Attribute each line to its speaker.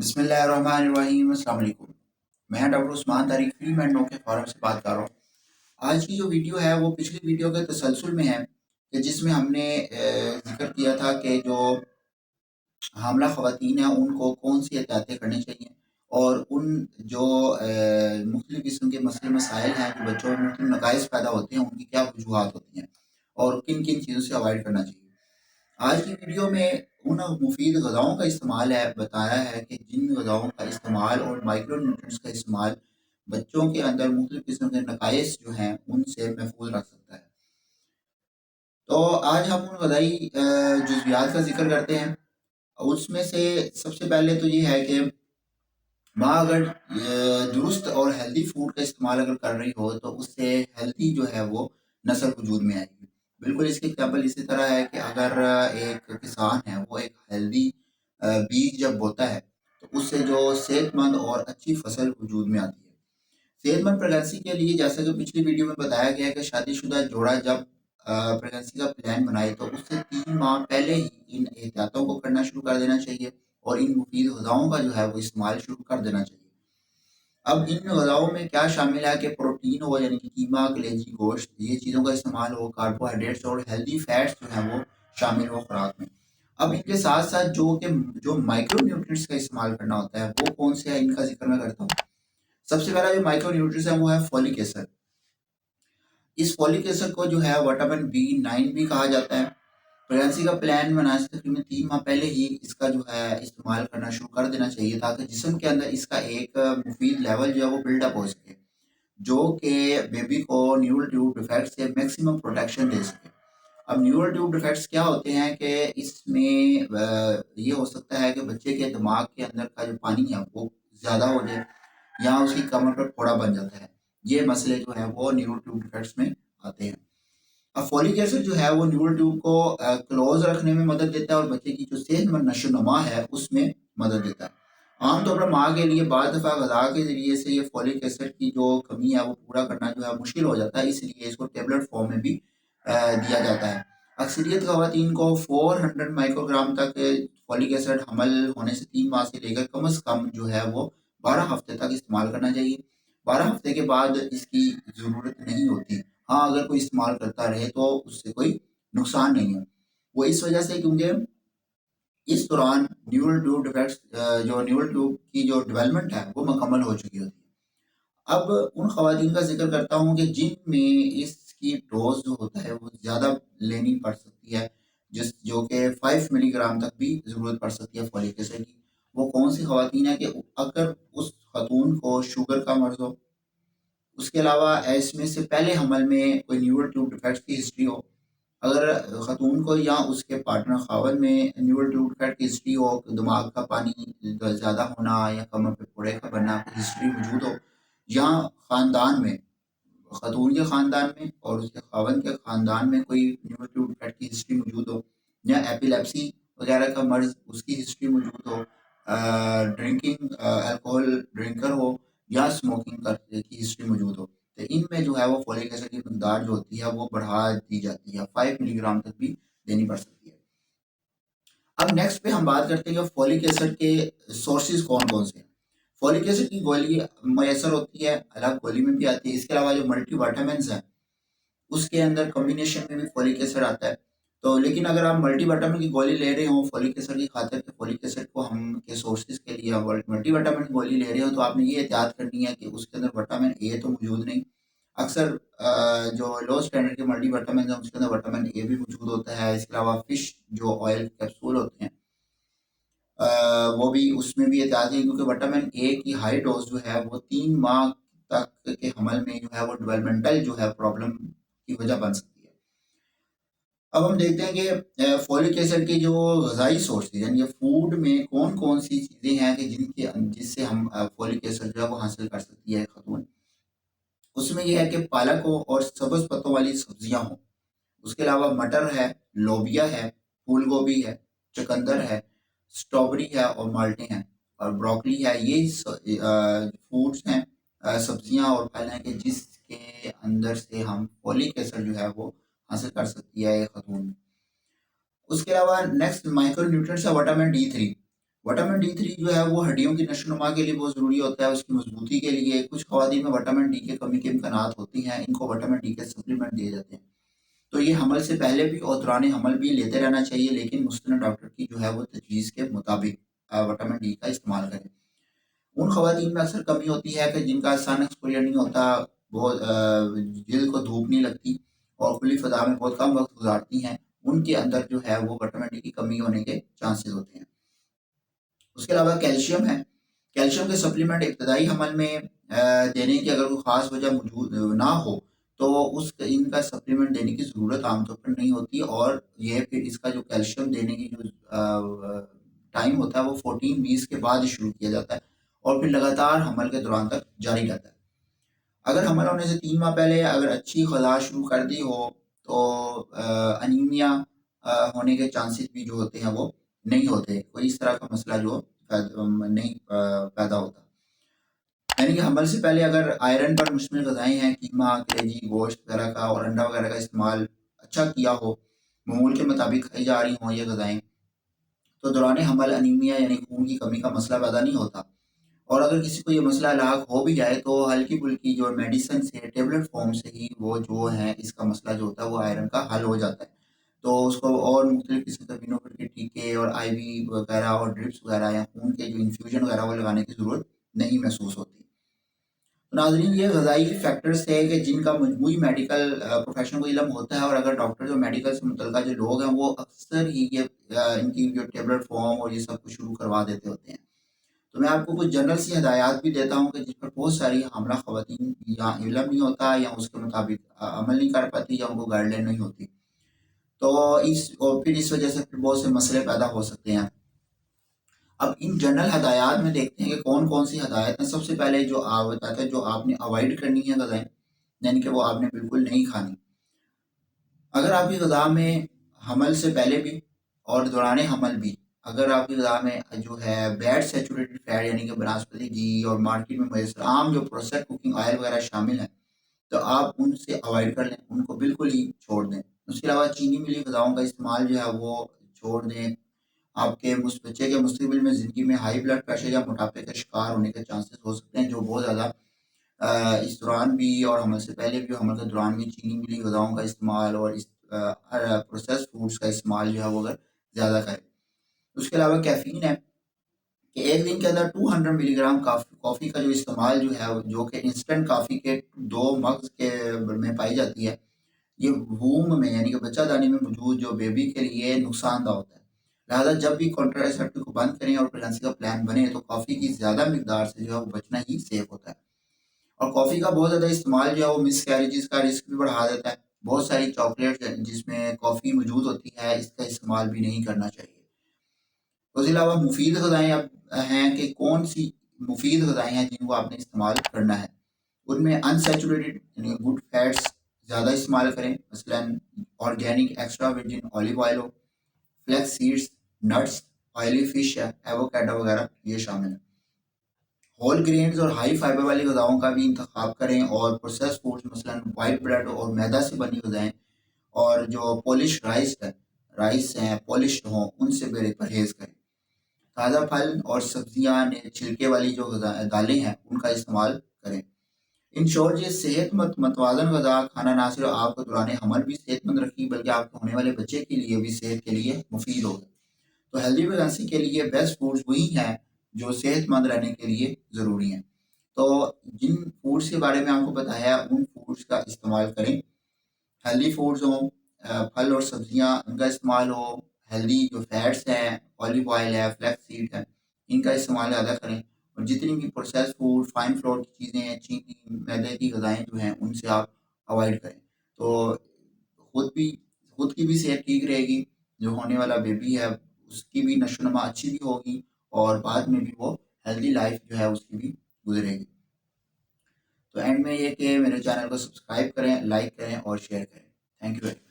Speaker 1: بسم اللہ الرحمن الرحیم۔ السلام علیکم۔ میں ڈاکٹر عثمان تاریخ فریمنڈ کے فارم سے بات کر رہا ہوں۔ آج کی جو ویڈیو ہے وہ پچھلی ویڈیو کے تسلسل میں ہے کہ جس میں ہم نے ذکر کیا تھا کہ جو حاملہ خواتین ہیں ان کو کون سی احتیاطیں کرنی چاہیے، اور ان جو مختلف قسم کے مسئلے مسائل ہیں جو بچوں میں مختلف نقائص پیدا ہوتے ہیں ان کی کیا وجوہات ہوتی ہیں اور کن کن چیزوں سے اوائڈ کرنا چاہیے۔ آج کی ویڈیو میں ان مفید غذاؤں کا استعمال بتایا ہے کہ جن غذاؤں کا استعمال اور مائکرو نیوٹرینٹس کا استعمال بچوں کے اندر مختلف قسم کے نقائص جو ہیں ان سے محفوظ رکھ سکتا ہے۔ تو آج ہم ان غذائی جزویات کا ذکر کرتے ہیں۔ اس میں سے سب سے پہلے تو یہ ہے کہ ماں اگر درست اور ہیلدی فوڈ کا استعمال اگر کر رہی ہو تو اس سے ہیلدی جو ہے وہ نسل وجود میں آئے گی۔ بالکل اس کی ایگزامپل اسی طرح ہے کہ اگر ایک کسان ہے وہ ایک ہیلدی بیج جب بوتا ہے تو اس سے جو صحت مند اور اچھی فصل وجود میں آتی ہے۔ صحت مند پریگنسی کے لیے جیسا کہ پچھلی ویڈیو میں بتایا گیا ہے کہ شادی شدہ جوڑا جب پریگنسی کا پلان بنائے تو اس سے 3 ماہ پہلے ہی ان احتیاطوں کو کرنا شروع کر دینا چاہیے اور ان مفید غذاؤں کا جو ہے وہ استعمال شروع کر دینا چاہیے۔ اب ان غذاؤں میں کیا شامل ہے کہ پروٹین ہو یعنی کہ قیمہ، کلیجی، گوشت، یہ چیزوں کا استعمال ہو، کاربوہائیڈریٹس اور ہیلدی فیٹس جو ہیں وہ شامل ہو خوراک میں۔ اب ان کے ساتھ ساتھ جو مائکرو نیوٹرینٹس کا استعمال کرنا ہوتا ہے وہ کون سے ہیں ان کا ذکر میں کرتا ہوں۔ سب سے پہلا جو مائکرو نیوٹرینٹس ہے وہ ہے فولک ایسڈ۔ اس فولک ایسڈ کو جو ہے وٹامن B9 بھی کہا جاتا ہے۔ پریگنسی کا پلان بنانے سے تقریباً 3 ماہ پہلے ہی اس کا جو ہے استعمال کرنا شروع کر دینا چاہیے تاکہ جسم کے اندر اس کا ایک مفید لیول جو ہے وہ بلڈ اپ ہو سکے، جو کہ بیبی کو نیورل ٹیوب ڈیفیکٹ سے میکسیمم پروٹیکشن دے سکے۔ اب نیورل ٹیوب ڈیفیکٹس کیا ہوتے ہیں کہ اس میں یہ ہو سکتا ہے کہ بچے کے دماغ کے اندر کا جو پانی ہے وہ زیادہ ہو جائے یا اس کی کمر پر پھوڑا بن جاتا ہے۔ یہ مسئلے جو ہیں وہ نیورل ٹیوب ڈیفیکٹس میں آتے ہیں۔ اب فولک ایسڈ جو ہے وہ نیورل ٹیوب کو کلوز رکھنے میں مدد دیتا ہے اور بچے کی جو صحت مند نشو و نما ہے اس میں مدد دیتا ہے۔ عام طور پر ماں کے لیے بعض دفعہ غذا کے ذریعے سے یہ فولک ایسڈ کی جو کمی ہے وہ پورا کرنا جو ہے مشکل ہو جاتا ہے، اس لیے اس کو ٹیبلٹ فارم میں بھی دیا جاتا ہے۔ اکثریت خواتین کو 400 مائکرو گرام تک فولک ایسڈ حمل ہونے سے 3 ماہ سے لے کر کم از کم جو ہے وہ 12 ہفتے تک استعمال کرنا چاہیے۔ 12 ہفتے کے بعد اس کی ضرورت نہیں ہوتی۔ ہاں اگر کوئی استعمال کرتا رہے تو اس سے کوئی نقصان نہیں ہے، وہ اس وجہ سے کیونکہ اس دوران نیورل ٹیوب ڈیفیکٹس جو نیورل ٹیوب کی جو ڈیولپمنٹ ہے وہ مکمل ہو چکی ہوتی ہے۔ اب ان خواتین کا ذکر کرتا ہوں کہ جن میں اس کی ڈوز جو ہوتا ہے وہ زیادہ لینی پڑ سکتی ہے، جو کہ 5 ملی گرام تک بھی ضرورت پڑ سکتی ہے فولک ایسڈ کی۔ وہ کون سی خواتین ہے کہ اگر اس خاتون کو شوگر کا مرض ہو، اس کے علاوہ اس میں سے پہلے حمل میں کوئی نیورل ٹیوب ڈیفیکٹ کی ہسٹری ہو، اگر خاتون کو یا اس کے پارٹنر خاوند میں نیورل ٹیوب ڈیفیکٹ کی ہسٹری ہو، دماغ کا پانی زیادہ ہونا یا کمر پہ پھوڑے کا بننا کی ہسٹری موجود ہو، یا خاندان میں خاتون کے خاندان میں اور اس کے خاوند کے خاندان میں کوئی نیورل ٹیوب ڈیفیکٹ کی ہسٹری موجود ہو، یا ایپیلیپسی وغیرہ کا مرض اس کی ہسٹری موجود ہو، ڈرنکنگ الکوہل ڈرنکر ہو یا اسموکنگ کی ہسٹری موجود ہو، تو ان میں جو ہے وہ فولک ایسڈ کی مقدار جو ہوتی ہے وہ بڑھا دی جاتی ہے، 5 ملی گرام تک بھی دینی پڑ سکتی ہے۔ اب نیکسٹ پہ ہم بات کرتے ہیں کہ فولک ایسڈ کے سورسز کون کون سے ہیں۔ فولک ایسڈ کی گولی میسر ہوتی ہے، الگ گولی میں بھی آتی ہے۔ اس کے علاوہ جو ملٹی وائٹامنز ہیں اس کے اندر کمبینیشن میں بھی فولک ایسڈ آتا ہے۔ تو لیکن اگر آپ ملٹی وٹامن کی گولی لے رہے ہوں فولک ایسڈ کی خاطر کہ فولک ایسڈ کو ہم کے سورسز کے لیے ملٹی وٹامن کی گولی لے رہے ہوں تو آپ نے یہ احتیاط کرنی ہے کہ اس کے اندر وٹامن اے تو موجود نہیں۔ اکثر جو لو اسٹینڈرڈ کے ملٹی وٹامن ہیں اس کے اندر وٹامن اے بھی موجود ہوتا ہے۔ اس کے علاوہ فش جو آئل کیپسول ہوتے ہیں وہ بھی اس میں بھی احتیاط ہے کیونکہ وٹامن اے کی ہائی ڈوز جو ہے وہ 3 ماہ تک کے حمل میں جو ہے وہ ڈیولپمنٹل جو ہے پرابلم کی وجہ بن سکتی ہے۔ اب ہم دیکھتے ہیں کہ فولک ایسڈ کے جو غذائی سورسز یعنی فوڈ میں کون کون سی چیزیں ہیں کہ جس سے ہم فولک ایسڈ جو ہے وہ حاصل کر سکتی ہے خاتون۔ اس میں یہ ہے کہ پالک ہو اور سبز پتوں والی سبزیاں ہوں، اس کے علاوہ مٹر ہے، لوبیا ہے، پھول گوبھی ہے، چکندر ہے، اسٹرابری ہے اور مالٹے ہیں اور بروکلی ہے۔ یہ فوڈس ہیں، سبزیاں اور پھل ہیں کہ جس کے اندر سے ہم فولک ایسڈ جو ہے وہ حاصل کر سکتی ہے ایک خاتون۔ اس کے علاوہ نیکسٹ مائکرو نیوٹرینٹس ہے وٹامن D3۔ विटामिन D3 जो है वो हड्डियों की नशोनुमा के लिए बहुत ज़रूरी होता है, उसकी मजबूती के लिए। कुछ खवातीन में विटामिन डी की कमी के इम्कानात होती हैं, इनको विटामिन डी के सप्लीमेंट दिए जाते हैं। तो ये हमल से पहले भी और दौरान हमल भी लेते रहना चाहिए, लेकिन मुस्तनद डॉक्टर की जो है वो तजवीज़ के मुताबिक विटामिन डी का इस्तेमाल करें। उन खवातीन में अक्सर कमी होती है कि जिनका सन एक्सपोजर नहीं होता, बहुत जल्द को धूप नहीं लगती और खुली फजा में बहुत कम वक्त गुजारती हैं, उनके अंदर जो है वो विटामिन डी की कमी होने के चांसेस होते हैं। उसके अलावा कैल्शियम है। कैल्शियम के सप्लीमेंट इब्तदाई हमल में देने की अगर कोई ख़ास वजह मौजूद ना हो, तो उस इनका सप्लीमेंट देने की ज़रूरत आमतौर पर नहीं होती और ये फिर इसका जो कैल्शियम देने की जो टाइम होता है वो 14 वीक्स के बाद शुरू किया जाता है और फिर लगातार हमल के दौरान तक जारी रहता है। अगर हमल होने से 3 माह पहले अगर अच्छी ख़ुराक शुरू कर दी हो, तो अनीमिया होने के चांसेस भी जो होते हैं वो नहीं होते। कोई इस तरह का मसला जो नहीं पैदा होता। यानी कि हमल से पहले अगर आयरन पर मुश्तमिल ग़िज़ाएँ हैं, कीमा, कलेजी, गोश्त वगैरह का और अंडा वगैरह का इस्तेमाल अच्छा किया हो, मामूल के मुताबिक खाई जा रही हों ये ग़िज़ाएँ, तो दौरान हमल अनीमिया यानी खून की कमी का मसला पैदा नहीं होता। और अगर किसी को ये मसला लाक हो भी जाए, तो हल्की-फुल्की जो मेडिसिन से टेबलेट फॉर्म से ही वो जो है इसका मसला जो होता है वो आयरन का हल हो जाता है। तो उसको और मुख्तलिफ किस्म के विनोफिल के टीके और आईवी वगैरह और ड्रिप्स वगैरह या खून के जो इन्फ्यूजन वगैरह वो लगाने की ज़रूरत नहीं महसूस होती। तो नाज़रीन, ये ग़िज़ाई फैक्टर्स थे कि जिनका मजमूई मेडिकल प्रोफेशन को इल्म होता है और अगर डॉक्टर जो मेडिकल से मुतल्लिक़ जो लोग हैं वो अक्सर ही ये इनकी जो टेबलेट फॉर्म और ये सब कुछ शुरू करवा देते होते हैं। तो मैं आपको कुछ जनरल सी हिदायत भी देता हूँ कि जिस पर बहुत सारी हामला ख़वातीन या इल्म नहीं होता या उसके मुताबिक अमल नहीं कर पाती या उनको गाइडलाइन नहीं होती। तो फिर इस वजह से फिर बहुत से मसले पैदा हो सकते हैं। अब इन जनरल हदायत में देखते हैं कि कौन-कौन सी हदायत हैं। सबसे पहले जो बताता है जो आपने अवॉइड करनी है ग़िज़ाएँ, यानी कि वो आपने बिल्कुल नहीं खानी। अगर आपकी ग़िज़ा में हमल से पहले भी और दौरान हमल भी अगर आपकी ग़िज़ा में जो है बैड सैचुरेटेड फैट यानी कि बनस्पति घी और मार्केट में मैसर आम जो प्रोसेस्ड कुकिंग ऑयल वगैरह शामिल हैं, तो आप उनसे अवॉइड कर लें, उनको बिल्कुल ही छोड़ दें। उसके अलावा चीनी मिली ग़िज़ाओं का इस्तेमाल जो है वो छोड़ दें। आपके बच्चे के मुस्तक़बिल में ज़िंदगी में हाई ब्लड प्रेशर या मोटापे का शिकार होने के चांसेस हो सकते हैं, जो बहुत ज़्यादा इस दौरान भी और हमल से पहले भी, हमल के दौरान भी चीनी मिली ग़िज़ाओं का इस्तेमाल और इस प्रोसेस्ड फूड्स का इस्तेमाल जो है वो अगर ज़्यादा करें। उसके अलावा कैफ़ीन है कि एक दिन के अंदर 200 मिलीग्राम कॉफ़ी का जो इस्तेमाल जो है, जो कि इंस्टेंट कॉफ़ी के 2 मग्ज़ के में पाई जाती है, ये वूम में यानी कि बच्चादानी में मौजूद जो बेबी के लिए नुकसानदा होता है। लिहाजा जब भी कॉन्ट्रासेप्टिव को बंद करें और प्रेगनेंसी का प्लान बने, तो कॉफ़ी की ज़्यादा मिकदार से जो है वो बचना ही सेफ होता है। और कॉफ़ी का बहुत ज़्यादा इस्तेमाल जो है वो मिसकैरेजेस का रिस्क भी बढ़ा देता है। बहुत सारी चॉकलेट्स हैं जिसमें कॉफ़ी मौजूद होती है, इसका इस्तेमाल भी नहीं करना चाहिए। उसके अलावा मुफ़ीद ग़िज़ाएँ अब हैं कि कौन-सी मुफ़ीद ग़िज़ाएँ हैं जिनको आपने इस्तेमाल करना है। उनमें अनसैचुरेटेड यानी गुड फैट्स ज़्यादा इस्तेमाल करें, मसलन organic extra virgin olive oil हो, flax seeds, nuts, oily fish है, एवोकाडो वगैरह ये शामिल हैं। होल ग्रेन्स और हाई फाइबर वाली ग़िज़ाओं का भी इंतखाब करें और प्रोसेस्ड फूड्स मसलन व्हाइट ब्रेड और मैदा से बनी ग़िज़ाएँ और जो पॉलिश राइस हैं, पॉलिश्ड हों, उनसे परहेज़ करें। ताज़ा फल और सब्जियाँ ने छिलके वाली जो दालें हैं, उनका इस्तेमाल करें। इन शॉर्ट, ये सेहतमंद मतवाज़न ग़िज़ा खाना ना सिर्फ आपको दौरान हमल भी सेहतमंद रखेगी, बल्कि आपके होने वाले बच्चे के लिए भी सेहत के लिए मुफीद होगा। तो हेल्दी प्रेगनेंसी के लिए बेस्ट फूड्स वही हैं जो सेहतमंद रहने के लिए ज़रूरी हैं। तो जिन फूड्स के बारे में आपको बताया, उन फूड्स का इस्तेमाल करें। हेल्दी फूड्स हों, फल और सब्जियाँ उनका इस्तेमाल हो, हेल्दी जो फैट्स हैं, ऑलिव ऑयल है, फ्लैक्स सीड है, इनका इस्तेमाल ज़्यादा करें और जितनी भी प्रोसेस्ड फूड, फाइन फ्लोर की चीज़ें हैं, चीनी, मैदे की ग़िज़ाएँ जो हैं, उनसे आप अवॉइड करें। तो खुद भी खुद की भी सेहत ठीक रहेगी, जो होने वाला बेबी है उसकी भी नशोनुमा अच्छी भी होगी और बाद में भी वो हेल्दी लाइफ जो है उसकी भी गुजरेगी। तो एंड में ये कि मेरे चैनल को सब्सक्राइब करें, लाइक करें और शेयर करें। Thank you very much.